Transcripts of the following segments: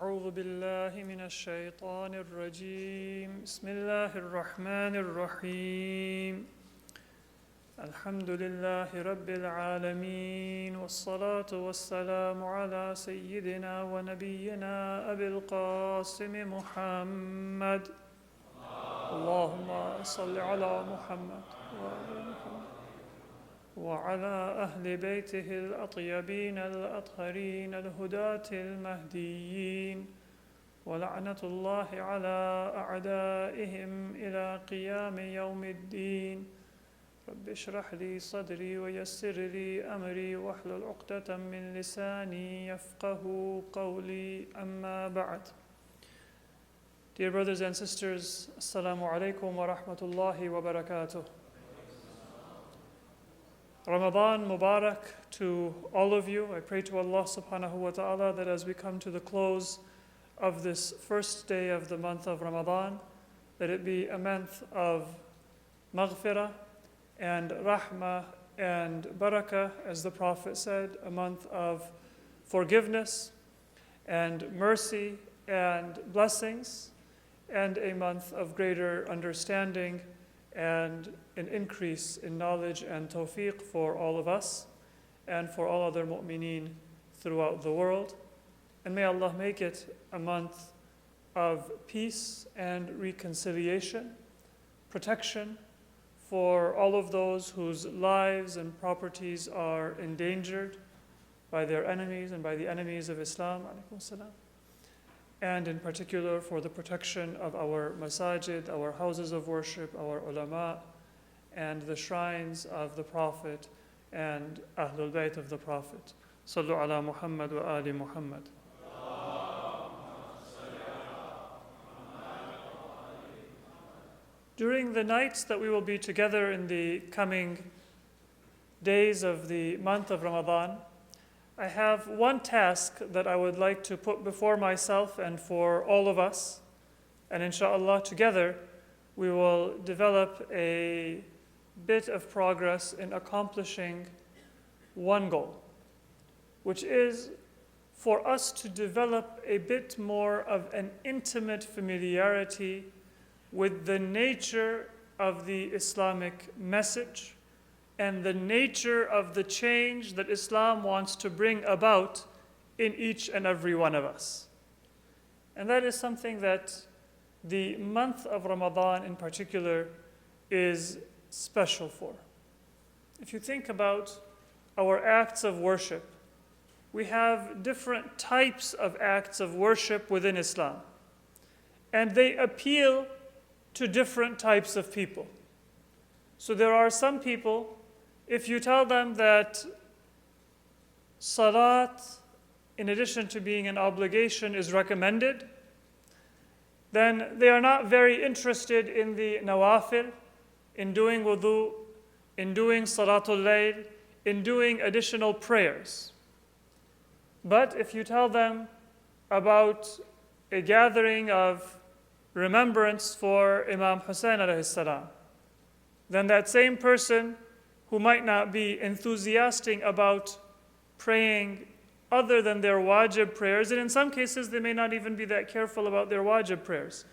أعوذ بالله من الشيطان الرجيم بسم الله الرحمن الرحيم الحمد لله رب العالمين والصلاة والسلام على سيدنا ونبينا أبي القاسم محمد اللهم صل على محمد وآل محمد وعلى أهل بيته الأطيبين الأطهرين الهداة المهديين ولعنة الله على أعدائهم إلى قيام يوم الدين رب اشرح لي صدري ويسر لي أمري واحلل عقدة من لساني يفقه قولي أما بعد. Dear brothers and sisters, Assalamu alaikum wa rahmatullahi wa barakatuh. Ramadan Mubarak to all of you. I pray to Allah subhanahu wa ta'ala that as we come to the close of this first day of the month of Ramadan, that it be a month of maghfirah and rahmah and barakah, as the Prophet said, a month of forgiveness and mercy and blessings, and a month of greater understanding and an increase in knowledge and tawfiq for all of us and for all other mu'mineen throughout the world. And may Allah make it a month of peace and reconciliation, protection for all of those whose lives and properties are endangered by their enemies and by the enemies of Islam, and in particular for the protection of our masajid, our houses of worship, our ulama, and the shrines of the Prophet and Ahlul Bayt of the Prophet. Sallu ala Muhammad wa ali Muhammad. During the nights that we will be together in the coming days of the month of Ramadan, I have one task that I would like to put before myself and for all of us, and inshallah together we will develop a bit of progress in accomplishing one goal, which is for us to develop a bit more of an intimate familiarity with the nature of the Islamic message and the nature of the change that Islam wants to bring about in each and every one of us. And that is something that the month of Ramadan in particular is special for. If you think about our acts of worship, we have different types of acts of worship within Islam, and they appeal to different types of people. So there are some people, if you tell them that salat, in addition to being an obligation, is recommended, then they are not very interested in the nawafil, in doing wudu, in doing salatul layl, in doing additional prayers. But if you tell them about a gathering of remembrance for Imam Hussein alayhi salam, then that same person who might not be enthusiastic about praying other than their wajib prayers, and in some cases they may not even be that careful about their wajib prayers,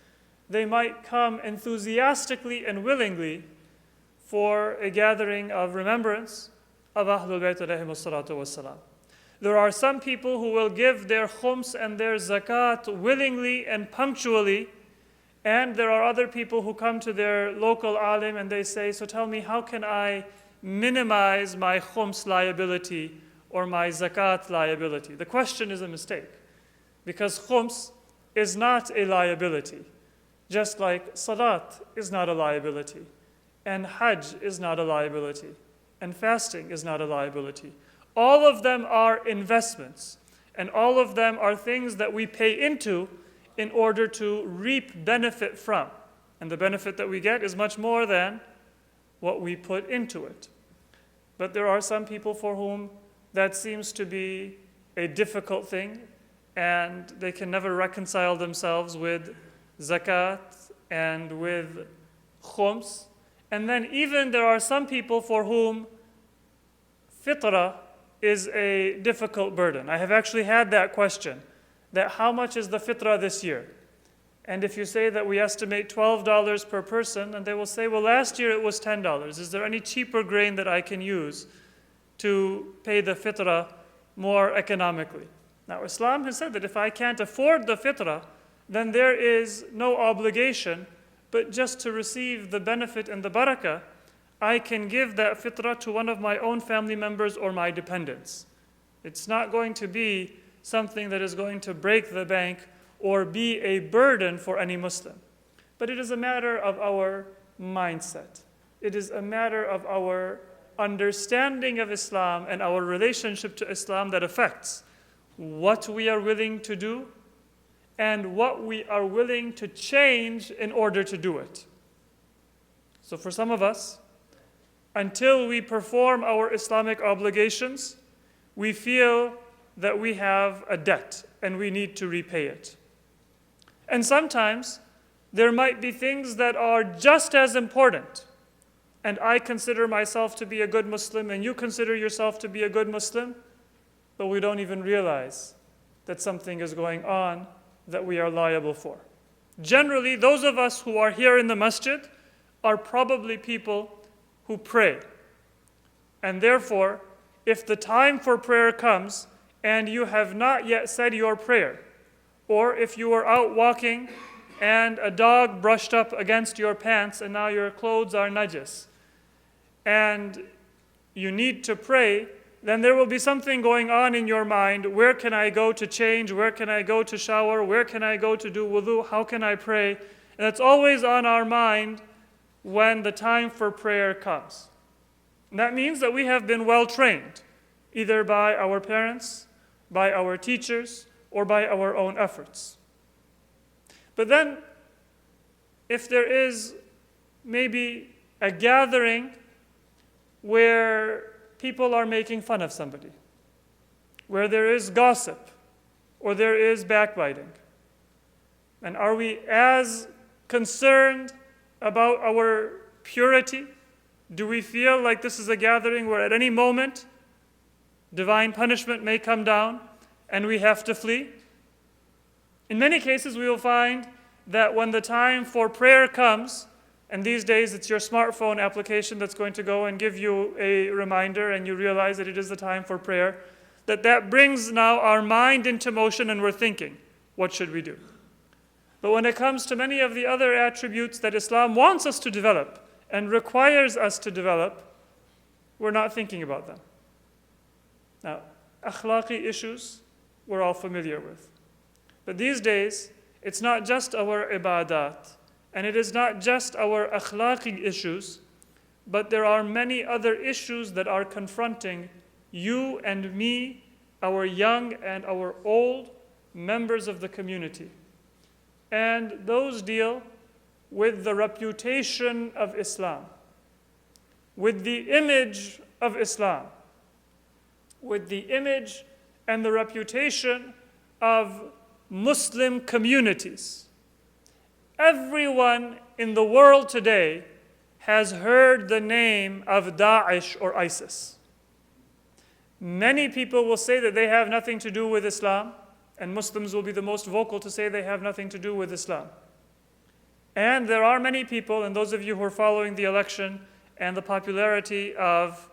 they might come enthusiastically and willingly for a gathering of remembrance of Ahlul Bayt alayhimus salatu wassalam. There are some people who will give their khums and their zakat willingly and punctually, and there are other people who come to their local alim and they say, so tell me, how can I minimize my khums liability or my zakat liability? The question is a mistake, because khums is not a liability, just like salat is not a liability, and hajj is not a liability, and fasting is not a liability. All of them are investments, and all of them are things that we pay into in order to reap benefit from. And the benefit that we get is much more than what we put into it. But there are some people for whom that seems to be a difficult thing, and they can never reconcile themselves with zakat and with khums. And then even there are some people for whom fitrah is a difficult burden. I have actually had that question. that how much is the fitrah this year? And if you say that we estimate $12 per person, and they will say, well, last year it was $10. Is there any cheaper grain that I can use to pay the fitrah more economically? Now, Islam has said that if I can't afford the fitrah, then there is no obligation, but just to receive the benefit and the barakah, I can give that fitrah to one of my own family members or my dependents. It's not going to be something that is going to break the bank or be a burden for any Muslim. But it is a matter of our mindset. It is a matter of our understanding of Islam and our relationship to Islam that affects what we are willing to do and what we are willing to change in order to do it. So for some of us, until we perform our Islamic obligations, we feel that we have a debt and we need to repay it. And sometimes there might be things that are just as important, and I consider myself to be a good Muslim and you consider yourself to be a good Muslim, but we don't even realize that something is going on that we are liable for. Generally, those of us who are here in the masjid are probably people who pray. And therefore, if the time for prayer comes and you have not yet said your prayer, or if you were out walking and a dog brushed up against your pants and now your clothes are najis, and you need to pray, then there will be something going on in your mind. Where can I go to change? Where can I go to shower? Where can I go to do wudu? How can I pray? And that's always on our mind when the time for prayer comes. And that means that we have been well trained, either by our parents, by our teachers, or by our own efforts. But then, if there is maybe a gathering where people are making fun of somebody, where there is gossip, or there is backbiting, and are we as concerned about our purity? Do we feel like this is a gathering where at any moment divine punishment may come down and we have to flee? In many cases, we will find that when the time for prayer comes, and these days it's your smartphone application that's going to go and give you a reminder and you realize that it is the time for prayer, that brings now our mind into motion and we're thinking, what should we do? But when it comes to many of the other attributes that Islam wants us to develop and requires us to develop, we're not thinking about them. Now, akhlaqi issues, we're all familiar with. But these days, it's not just our ibadat, and it is not just our akhlaqi issues, but there are many other issues that are confronting you and me, our young and our old members of the community. And those deal with the reputation of Islam, with the image of Islam, with the image and the reputation of Muslim communities. Everyone in the world today has heard the name of Daesh or ISIS. Many people will say that they have nothing to do with Islam, and Muslims will be the most vocal to say they have nothing to do with Islam. And there are many people, and those of you who are following the election and the popularity of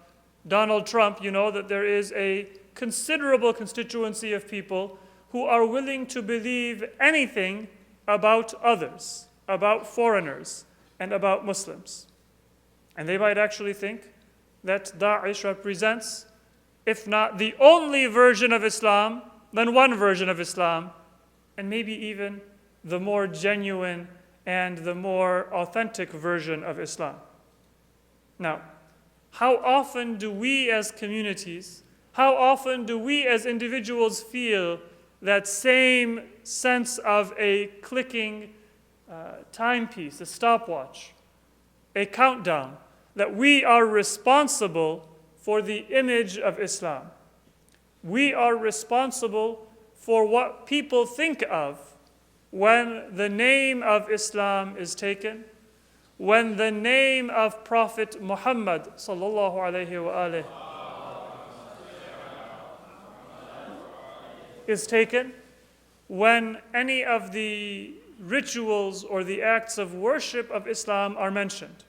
Donald Trump, you know that there is a considerable constituency of people who are willing to believe anything about others, about foreigners, and about Muslims. And they might actually think that Daesh represents, if not the only version of Islam, then one version of Islam, and maybe even the more genuine and the more authentic version of Islam. Now, how often do we as communities, how often do we as individuals feel that same sense of a clicking timepiece, a stopwatch, a countdown, that we are responsible for the image of Islam? We are responsible for what people think of when the name of Islam is taken, when the name of Prophet Muhammad sallallahu alaihi wasallam is taken, when any of the rituals or the acts of worship of Islam are mentioned.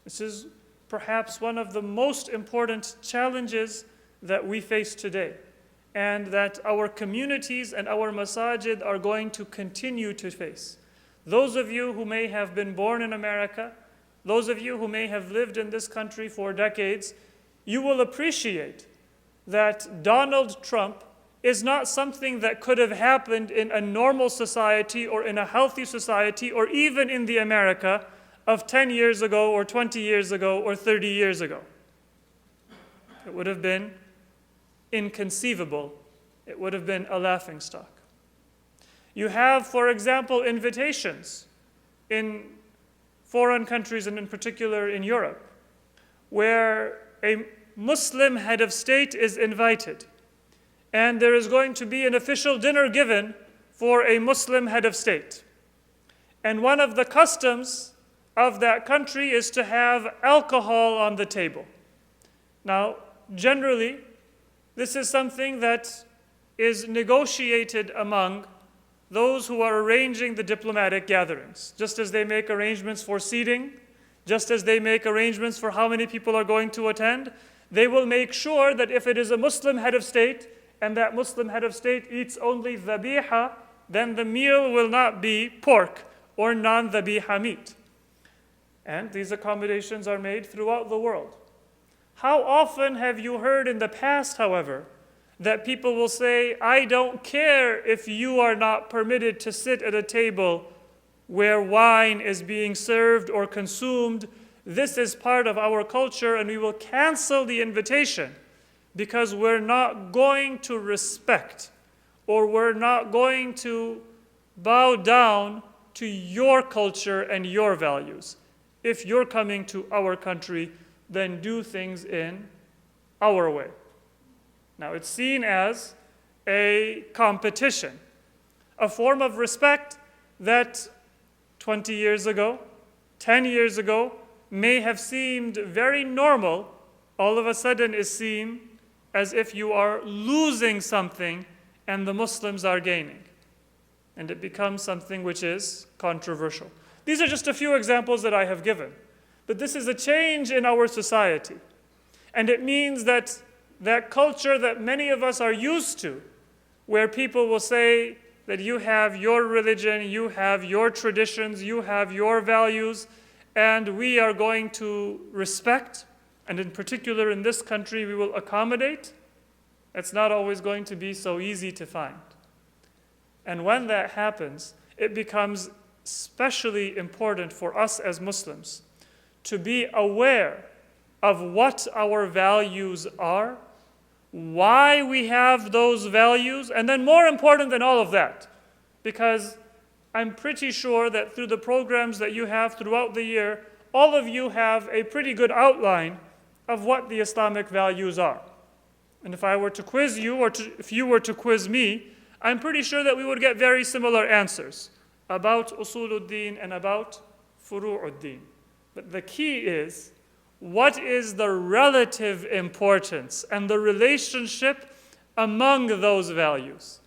This is perhaps one of the most important challenges that we face today, and that our communities and our masajid are going to continue to face. Those of you who may have been born in America, those of you who may have lived in this country for decades, you will appreciate that Donald Trump is not something that could have happened in a normal society or in a healthy society or even in the America of 10 years ago or 20 years ago or 30 years ago. It would have been inconceivable. It would have been a laughingstock. You have, for example, invitations in foreign countries and in particular in Europe, where a Muslim head of state is invited, and there is going to be an official dinner given for a Muslim head of state. And one of the customs of that country is to have alcohol on the table. Now, generally, this is something that is negotiated among those who are arranging the diplomatic gatherings, just as they make arrangements for seating, just as they make arrangements for how many people are going to attend. They will make sure that if it is a Muslim head of state and that Muslim head of state eats only dhabiha, then the meal will not be pork or non-dhabiha meat. And these accommodations are made throughout the world. How often have you heard in the past, however, that people will say, I don't care if you are not permitted to sit at a table where wine is being served or consumed. This is part of our culture, and we will cancel the invitation because we're not going to respect or we're not going to bow down to your culture and your values. If you're coming to our country, then do things in our way. Now, it's seen as a competition, a form of respect that 20 years ago, 10 years ago, may have seemed very normal, all of a sudden is seen as if you are losing something and the Muslims are gaining. And it becomes something which is controversial. These are just a few examples that I have given. But this is a change in our society. And it means that that culture that many of us are used to, where people will say that you have your religion, you have your traditions, you have your values, and we are going to respect, and in particular in this country we will accommodate, it's not always going to be so easy to find. And when that happens, it becomes especially important for us as Muslims to be aware of what our values are, why we have those values, and then more important than all of that, because I'm pretty sure that through the programs that you have throughout the year, all of you have a pretty good outline of what the Islamic values are. And if I were to quiz you, or if you were to quiz me, I'm pretty sure that we would get very similar answers about usuluddin and about furu'uddin. But the key is, what is the relative importance and the relationship among those values?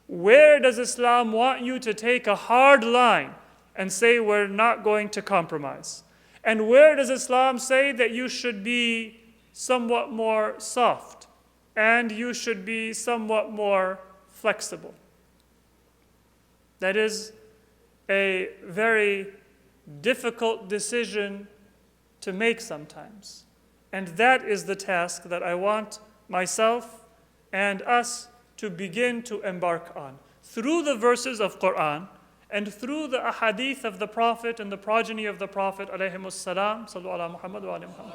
Where does Islam want you to take a hard line and say we're not going to compromise? And where does Islam say that you should be somewhat more soft and you should be somewhat more flexible? That is a very difficult decision to make sometimes. And that is the task that I want myself and us to begin to embark on. Through the verses of Quran and through the ahadith of the Prophet and the progeny of the Prophet alayhimus salam, sallu ala Muhammad wa ala Muhammad,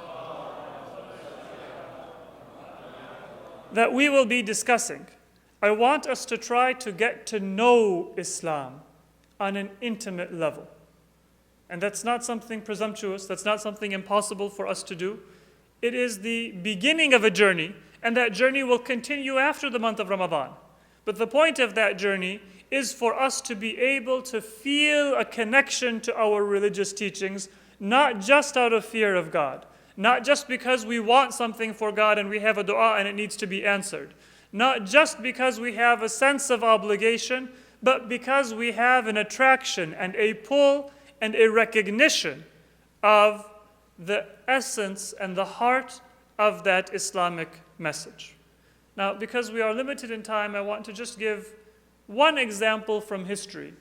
that we will be discussing. I want us to try to get to know Islam on an intimate level. And that's not something presumptuous, that's not something impossible for us to do. It is the beginning of a journey, and that journey will continue after the month of Ramadan. But the point of that journey is for us to be able to feel a connection to our religious teachings, not just out of fear of God, not just because we want something for God and we have a dua and it needs to be answered, not just because we have a sense of obligation, but because we have an attraction and a pull and a recognition of the essence and the heart of that Islamic message. Now, because we are limited in time, I want to just give one example from history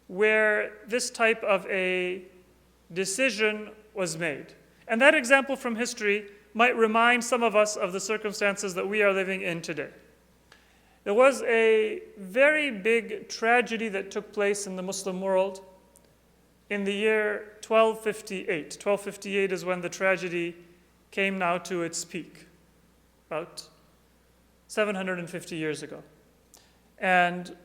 where this type of a decision was made. And that example from history might remind some of us of the circumstances that we are living in today. There was a very big tragedy that took place in the Muslim world in the year 1258. 1258 is when the tragedy came now to its peak, about 750 years ago. And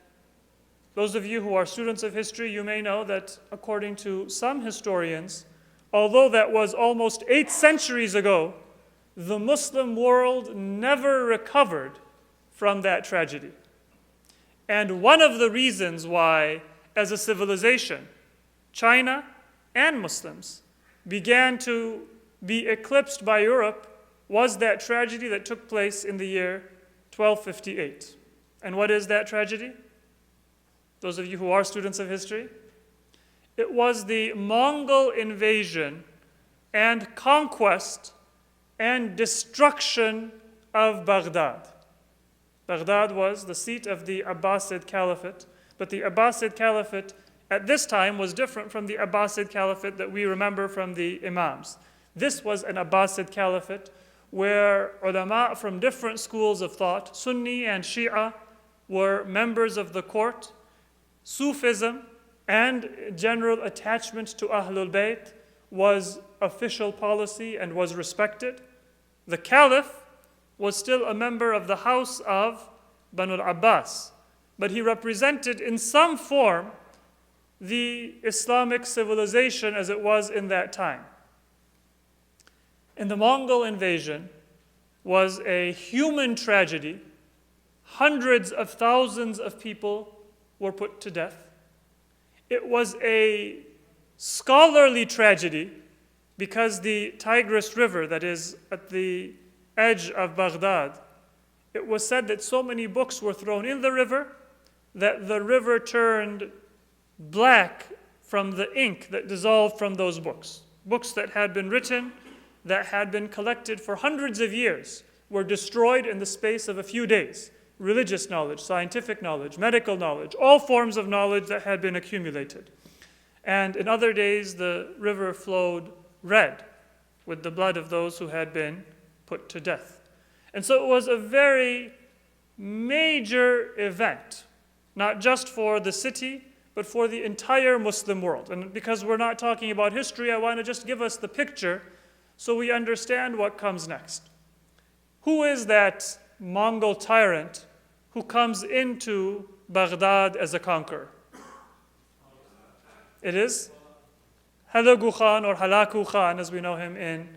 those of you who are students of history, you may know that according to some historians, although that was almost 8 centuries ago, the Muslim world never recovered from that tragedy. And one of the reasons why, as a civilization, China and Muslims began to be eclipsed by Europe was that tragedy that took place in the year 1258. And what is that tragedy? Those of you who are students of history, it was the Mongol invasion and conquest and destruction of Baghdad. Baghdad was the seat of the Abbasid Caliphate, but the Abbasid Caliphate at this time was different from the Abbasid Caliphate that we remember from the Imams. This was an Abbasid Caliphate where ulama from different schools of thought, Sunni and Shia, were members of the court. Sufism and general attachment to Ahlul Bayt was official policy and was respected. The Caliph was still a member of the house of Banu al-Abbas, but he represented in some form the Islamic civilization as it was in that time. And the Mongol invasion was a human tragedy. Hundreds of thousands of people were put to death. It was a scholarly tragedy because the Tigris River that is at the edge of Baghdad, it was said that so many books were thrown in the river that the river turned black from the ink that dissolved from those books. Books that had been written, that had been collected for hundreds of years, were destroyed in the space of a few days. Religious knowledge, scientific knowledge, medical knowledge, all forms of knowledge that had been accumulated. And in other days, the river flowed red with the blood of those who had been put to death. And so it was a very major event, not just for the city, but for the entire Muslim world. And because we're not talking about history, I want to just give us the picture so we understand what comes next. Who is that Mongol tyrant who comes into Baghdad as a conqueror? It is Halagu Khan, or Halaku Khan as we know him in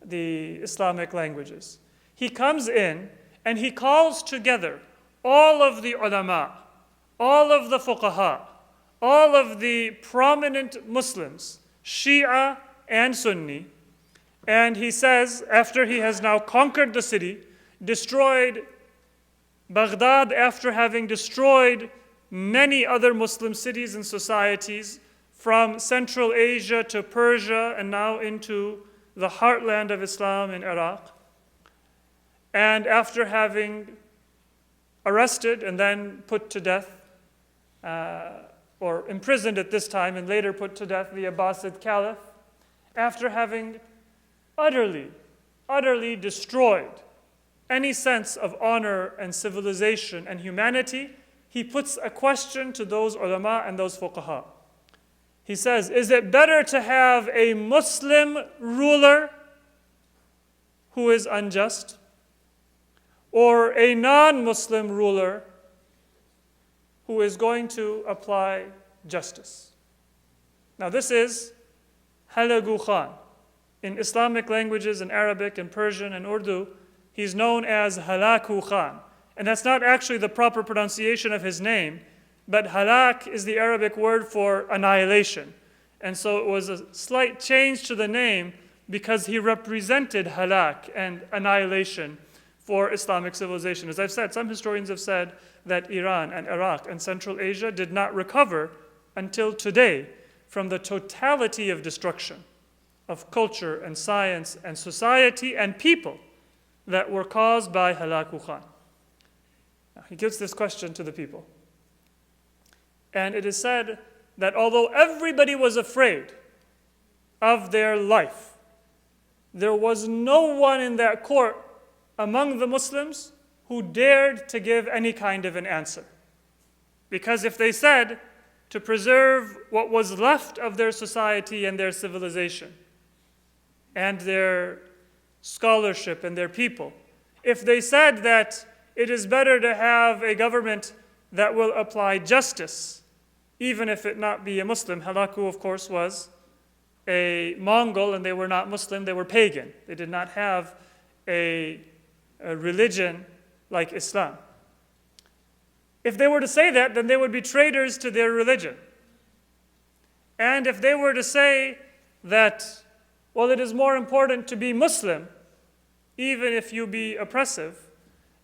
the Islamic languages. He comes in and he calls together all of the ulama, all of the fuqaha, all of the prominent Muslims, Shia and Sunni, and he says, after he has now conquered the city, destroyed Baghdad after having destroyed many other Muslim cities and societies from Central Asia to Persia and now into the heartland of Islam in Iraq. And after having arrested and then put to death, or imprisoned at this time and later put to death the Abbasid Caliph, after having utterly destroyed any sense of honor and civilization and humanity, he puts a question to those ulama and those fuqaha. He says, is it better to have a Muslim ruler who is unjust, or a non-Muslim ruler who is going to apply justice? Now this is Halagu Khan. In Islamic languages, in Arabic and Persian and Urdu, he's known as Halaku Khan. And that's not actually the proper pronunciation of his name, but halak is the Arabic word for annihilation. And so it was a slight change to the name because he represented halak and annihilation for Islamic civilization. As I've said, some historians have said that Iran and Iraq and Central Asia did not recover until today from the totality of destruction of culture and science and society and people that were caused by Halaku Khan. Now, he gives this question to the people. And it is said that although everybody was afraid of their life, there was no one in that court among the Muslims who dared to give any kind of an answer. Because if they said to preserve what was left of their society and their civilization and their scholarship and their people, if they said that it is better to have a government that will apply justice, even if it not be a Muslim. Halaku, of course, was a Mongol, and they were not Muslim, they were pagan. They did not have a religion like Islam. If they were to say that, then they would be traitors to their religion. And if they were to say that, well, it is more important to be Muslim, even if you be oppressive,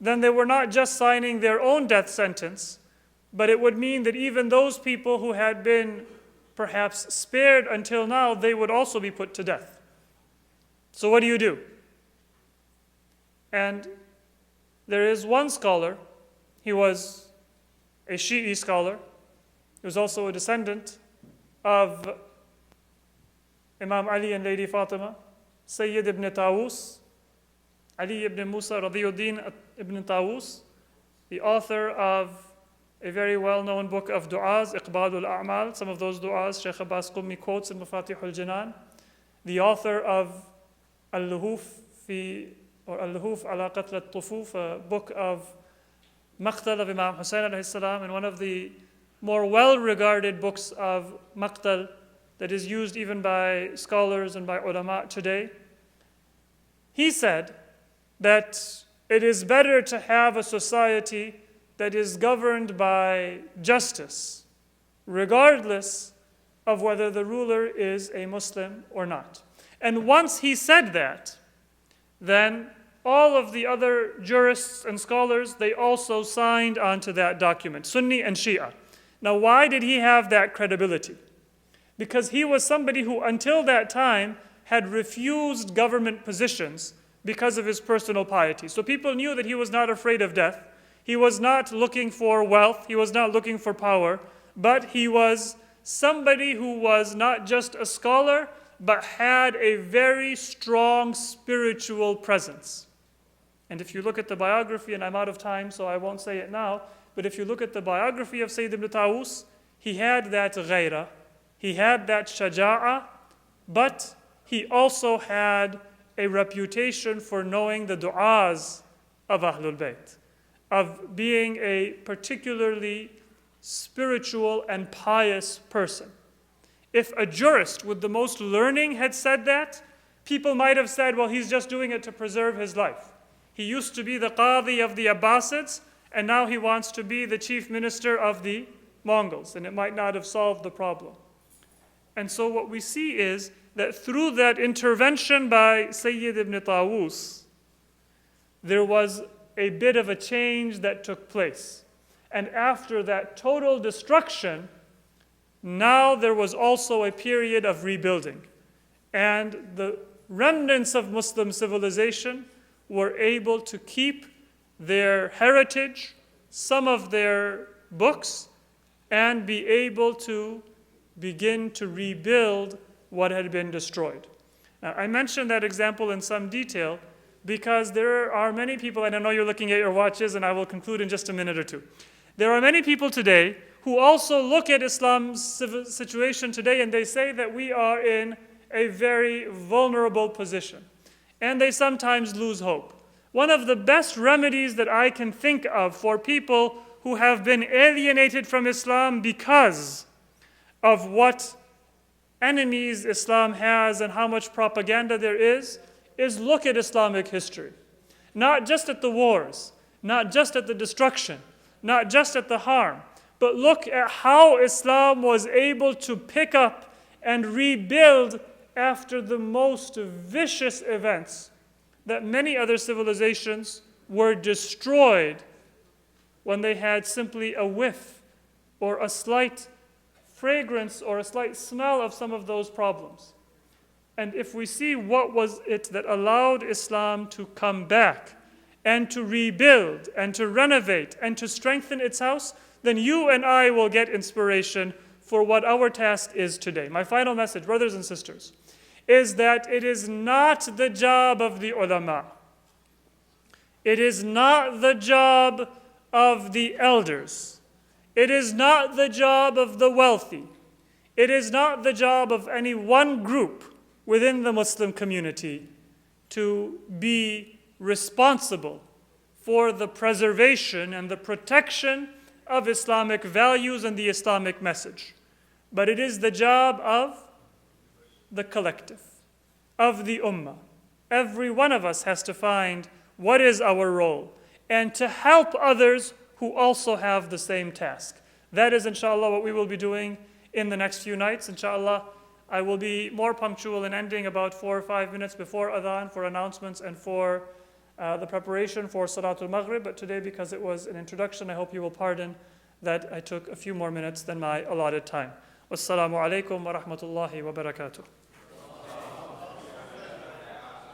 then they were not just signing their own death sentence, but it would mean that even those people who had been perhaps spared until now, they would also be put to death. So what do you do? And there is one scholar, he was a Shi'i scholar, he was also a descendant of Imam Ali and Lady Fatima, Sayyid ibn Tawus, Ali ibn Musa Radiyuddin ibn Tawus, the author of a very well-known book of du'as, Iqbalul A'mal. Some of those du'as Shaykh Abbas Qummi quotes in Mafatihul Jinan. The author of Al-Luhuf ala Qatl al-Tufuf, a book of Maqtal of Imam Hussein alayhi salam, and one of the more well-regarded books of Maqtal that is used even by scholars and by ulama today. He said that it is better to have a society that is governed by justice, regardless of whether the ruler is a Muslim or not. And once he said that, then all of the other jurists and scholars, they also signed onto that document, Sunni and Shia. Now, why did he have that credibility? Because he was somebody who, until that time, had refused government positions because of his personal piety. So people knew that he was not afraid of death. He was not looking for wealth. He was not looking for power. But he was somebody who was not just a scholar, but had a very strong spiritual presence. And if you look at the biography, and I'm out of time, so I won't say it now, but if you look at the biography of Sayyid ibn Tawus, he had that ghaira, he had that shaja'ah, but he also had a reputation for knowing the du'as of Ahlul Bayt, of being a particularly spiritual and pious person. If a jurist with the most learning had said that, people might have said, well, he's just doing it to preserve his life. He used to be the qadi of the Abbasids, and now he wants to be the chief minister of the Mongols, and it might not have solved the problem. And so what we see is that through that intervention by Sayyid ibn Tawus, there was a bit of a change that took place. And after that total destruction, now there was also a period of rebuilding. And the remnants of Muslim civilization were able to keep their heritage, some of their books, and be able to begin to rebuild what had been destroyed. Now, I mentioned that example in some detail because there are many people, and I know you're looking at your watches, and I will conclude in just a minute or two. There are many people today who also look at Islam's situation today and they say that we are in a very vulnerable position. And they sometimes lose hope. One of the best remedies that I can think of for people who have been alienated from Islam because of what enemies Islam has and how much propaganda there is look at Islamic history. Not just at the wars, not just at the destruction, not just at the harm, but look at how Islam was able to pick up and rebuild after the most vicious events that many other civilizations were destroyed when they had simply a whiff or a slight fragrance or a slight smell of some of those problems. And if we see what was it that allowed Islam to come back and to rebuild and to renovate and to strengthen its house, then you and I will get inspiration for what our task is today. My final message, brothers and sisters, is that it is not the job of the ulama. It is not the job of the elders. It is not the job of the wealthy. It is not the job of any one group within the Muslim community to be responsible for the preservation and the protection of Islamic values and the Islamic message. But it is the job of the collective, of the ummah. Every one of us has to find what is our role and to help others who also have the same task. That is, inshallah, what we will be doing in the next few nights. Inshallah, I will be more punctual in ending about 4 or 5 minutes before adhan for announcements and for the preparation for Salatul Maghrib. But today, because it was an introduction, I hope you will pardon that I took a few more minutes than my allotted time. Wassalamu alaikum wa rahmatullahi wa barakatuh.